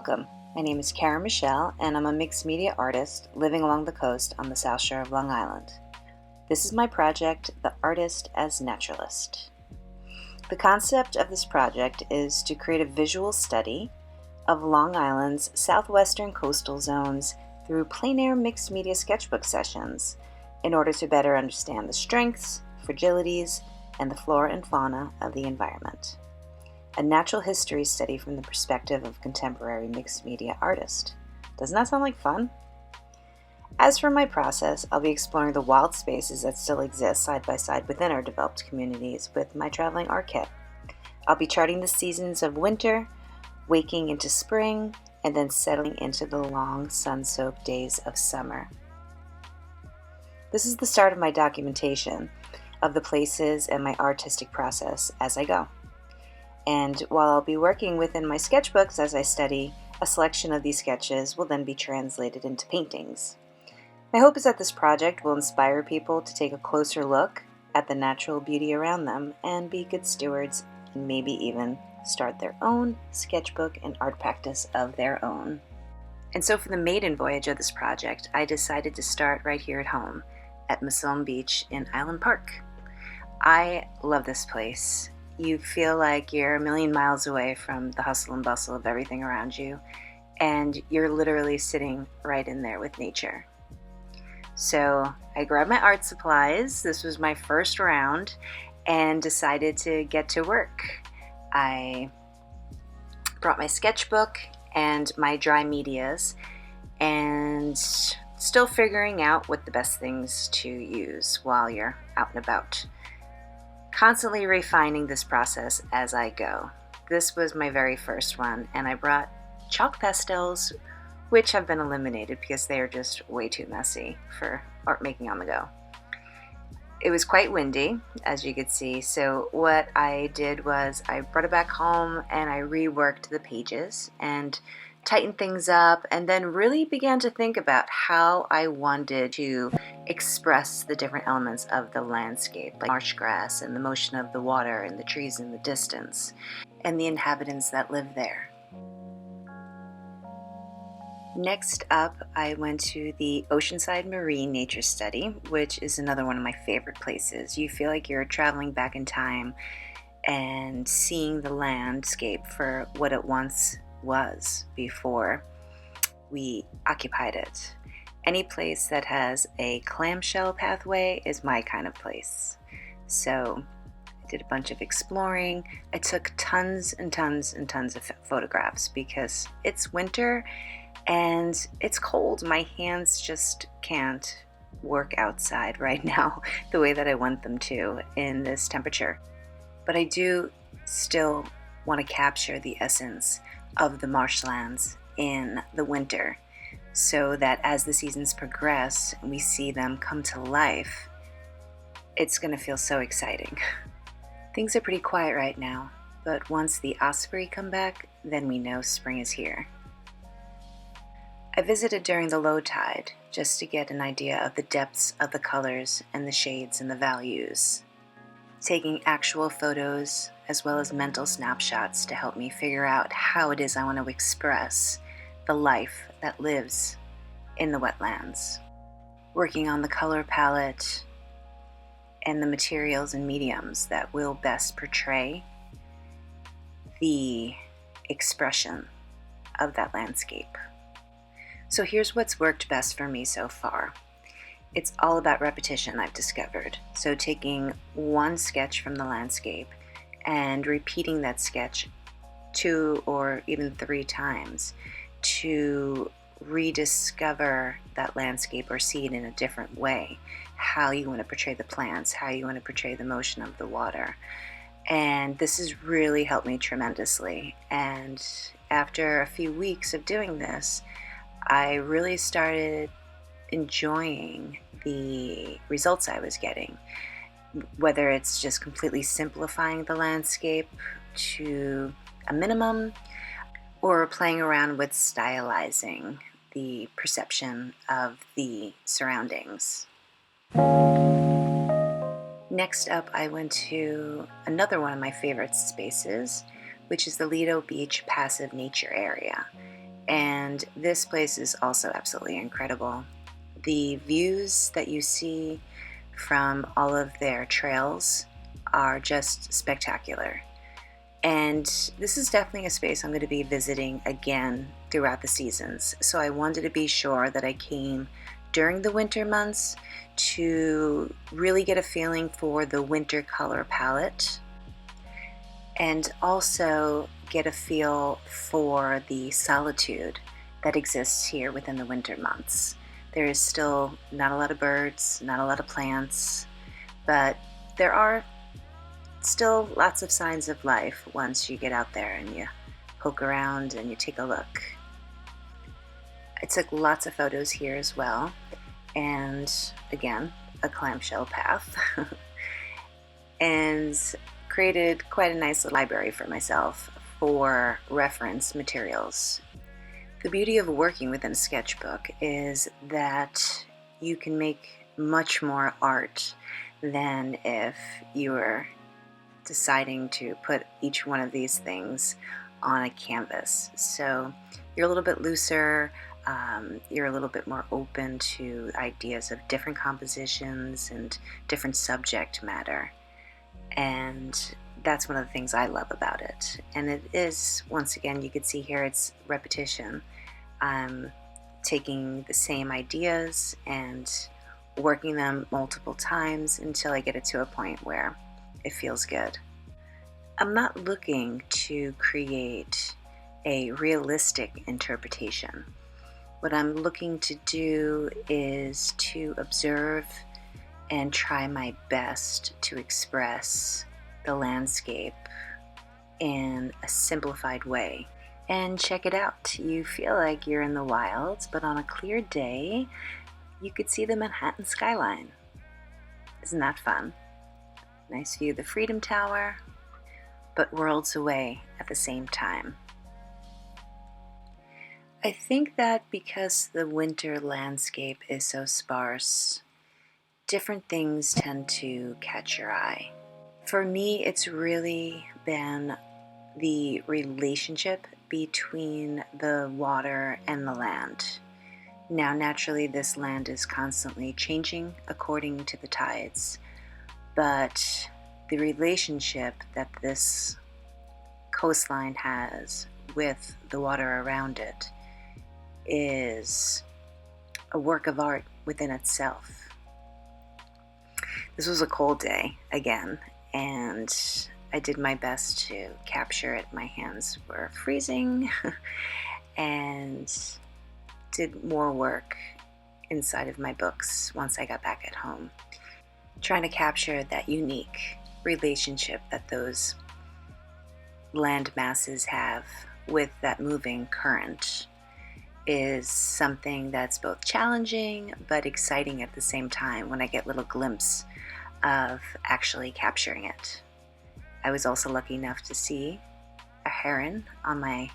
Welcome. My name is Karen Michelle, and I'm a mixed media artist living along the coast on the South Shore of Long Island. This is my project, The Artist as Naturalist. The concept of this project is to create a visual study of Long Island's southwestern coastal zones through plein-air mixed media sketchbook sessions in order to better understand the strengths, fragilities, and the flora and fauna of the environment. A natural history study from the perspective of a contemporary mixed media artist. Doesn't that sound like fun? As for my process, I'll be exploring the wild spaces that still exist side by side within our developed communities with my traveling art kit. I'll be charting the seasons of winter, waking into spring, and then settling into the long sun-soaked days of summer. This is the start of my documentation of the places and my artistic process as I go. And while I'll be working within my sketchbooks as I study, a selection of these sketches will then be translated into paintings. My hope is that this project will inspire people to take a closer look at the natural beauty around them and be good stewards and maybe even start their own sketchbook and art practice of their own. And so for the maiden voyage of this project, I decided to start right here at home at Musselm Beach in Island Park. I love this place. You feel like you're a million miles away from the hustle and bustle of everything around you, and you're literally sitting right in there with nature. So I grabbed my art supplies. This was my first round, and decided to get to work. I brought my sketchbook and my dry medias, and still figuring out what the best things to use while you're out and about. Constantly refining this process as I go. This was my very first one, and I brought chalk pastels, which have been eliminated because they are just way too messy for art making on the go. It was quite windy, as you could see, so what I did was I brought it back home and I reworked the pages and tightened things up, and then really began to think about how I wanted to express the different elements of the landscape, like marsh grass and the motion of the water and the trees in the distance, and the inhabitants that live there. Next up, I went to the Oceanside Marine Nature Study, which is another one of my favorite places. You feel like you're traveling back in time and seeing the landscape for what it once was before we occupied it. Any place that has a clamshell pathway is my kind of place. So I did a bunch of exploring. I took tons and tons and tons of photographs because it's winter and it's cold. My hands just can't work outside right now the way that I want them to in this temperature. But I do still want to capture the essence of the marshlands in the winter, so that as the seasons progress and we see them come to life, it's going to feel so exciting. Things are pretty quiet right now, but once the osprey come back, then we know spring is here. I visited during the low tide just to get an idea of the depths of the colors and the shades and the values, taking actual photos as well as mental snapshots to help me figure out how it is I want to express the life that lives in the wetlands. Working on the color palette and the materials and mediums that will best portray the expression of that landscape. So here's what's worked best for me so far. It's all about repetition, I've discovered. So taking one sketch from the landscape and repeating that sketch 2 or even 3 times to rediscover that landscape or see it in a different way. How you want to portray the plants, how you want to portray the motion of the water. And this has really helped me tremendously. And after a few weeks of doing this, I really started enjoying the results I was getting, whether it's just completely simplifying the landscape to a minimum or playing around with stylizing the perception of the surroundings. Next up, I went to another one of my favorite spaces, which is the Lido Beach Passive Nature Area. And this place is also absolutely incredible. The views that you see from all of their trails are just spectacular. And this is definitely a space I'm going to be visiting again throughout the seasons. So I wanted to be sure that I came during the winter months to really get a feeling for the winter color palette and also get a feel for the solitude that exists here within the winter months. There is still not a lot of birds, not a lot of plants, but there are still lots of signs of life once you get out there and you poke around and you take a look. I took lots of photos here as well, and again, a clamshell path, and created quite a nice little library for myself for reference materials. The beauty of working within a sketchbook is that you can make much more art than if you were deciding to put each one of these things on a canvas. So you're a little bit looser, you're a little bit more open to ideas of different compositions and different subject matter. And that's one of the things I love about it. And it is, once again, you can see here it's repetition. I'm taking the same ideas and working them multiple times until I get it to a point where it feels good. I'm not looking to create a realistic interpretation. What I'm looking to do is to observe and try my best to express the landscape in a simplified way. And check it out. You feel like you're in the wilds, but on a clear day, you could see the Manhattan skyline. Isn't that fun? Nice view of the Freedom Tower, but worlds away at the same time. I think that because the winter landscape is so sparse, different things tend to catch your eye. For me, it's really been the relationship between the water and the land. Now, naturally, this land is constantly changing according to the tides, but the relationship that this coastline has with the water around it is a work of art within itself. This was a cold day again, and I did my best to capture it. My hands were freezing and did more work inside of my books once I got back at home, trying to capture that unique relationship that those land masses have with that moving current is something that's both challenging but exciting at the same time when I get little glimpses of actually capturing it. I was also lucky enough to see a heron on my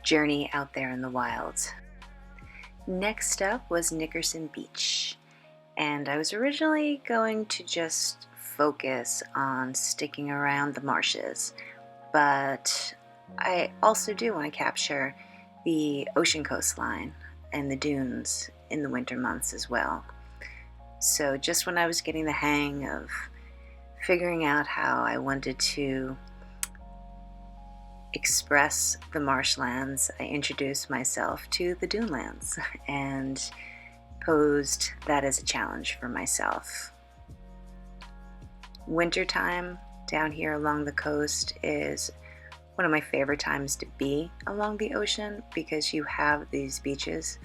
journey out there in the wilds. Next up was Nickerson Beach, and I was originally going to just focus on sticking around the marshes, but I also do want to capture the ocean coastline and the dunes in the winter months as well. So just when I was getting the hang of figuring out how I wanted to express the marshlands, I introduced myself to the dunelands and posed that as a challenge for myself. Wintertime down here along the coast is one of my favorite times to be along the ocean because you have these beaches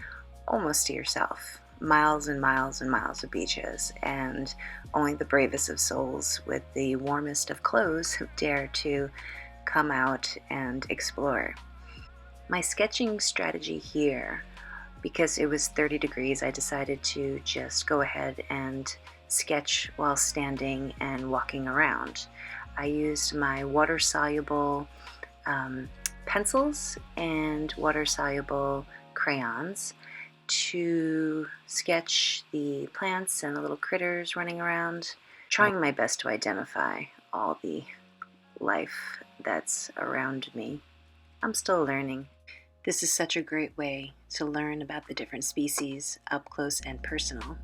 almost to yourself. Miles and miles and miles of beaches, and only the bravest of souls with the warmest of clothes dare to come out and explore. My sketching strategy here, because it was 30 degrees, I decided to just go ahead and sketch while standing and walking around. I used my water-soluble pencils and water-soluble crayons to sketch the plants and the little critters running around, trying my best to identify all the life that's around me. I'm still learning. This is such a great way to learn about the different species up close and personal.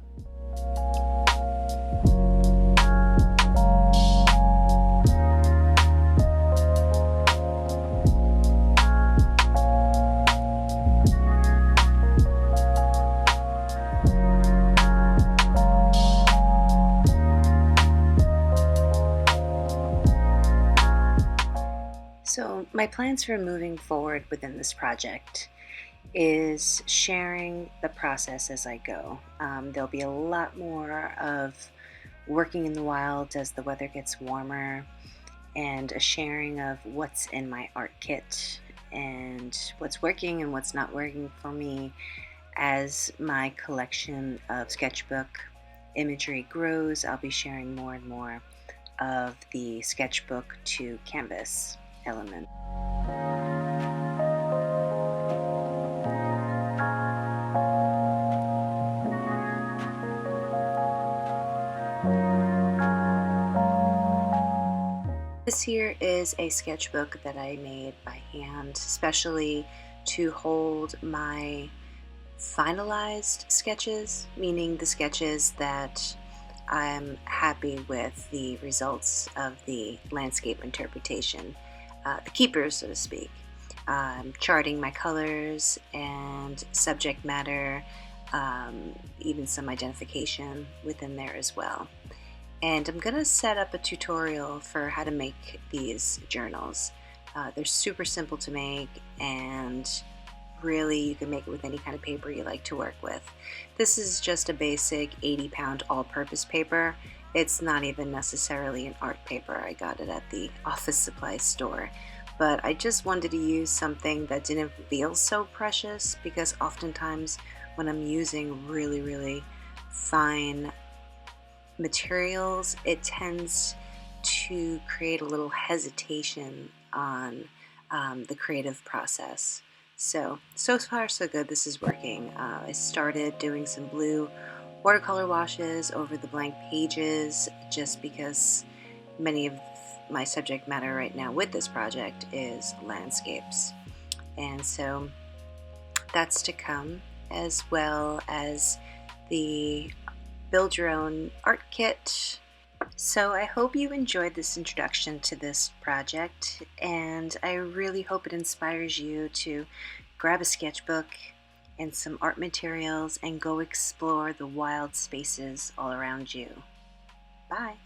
So my plans for moving forward within this project is sharing the process as I go. There'll be a lot more of working in the wild as the weather gets warmer, and a sharing of what's in my art kit and what's working and what's not working for me as my collection of sketchbook imagery grows. I'll be sharing more and more of the sketchbook to canvas element. This here is a sketchbook that I made by hand, especially to hold my finalized sketches, meaning the sketches that I'm happy with the results of the landscape interpretation, the keepers, so to speak. Charting my colors and subject matter, even some identification within there as well. And I'm going to set up a tutorial for how to make these journals. They're super simple to make, and really you can make it with any kind of paper you like to work with. This is just a basic 80-pound all-purpose paper. It's not even necessarily an art paper. I got it at the office supply store. But I just wanted to use something that didn't feel so precious, because oftentimes when I'm using really fine materials, it tends to create a little hesitation on the creative process. So far so good. This is working. I started doing some blue watercolor washes over the blank pages, just because many of my subject matter right now with this project is landscapes. And so that's to come, as well as the build your own art kit. So I hope you enjoyed this introduction to this project, and I really hope it inspires you to grab a sketchbook and some art materials and go explore the wild spaces all around you. Bye!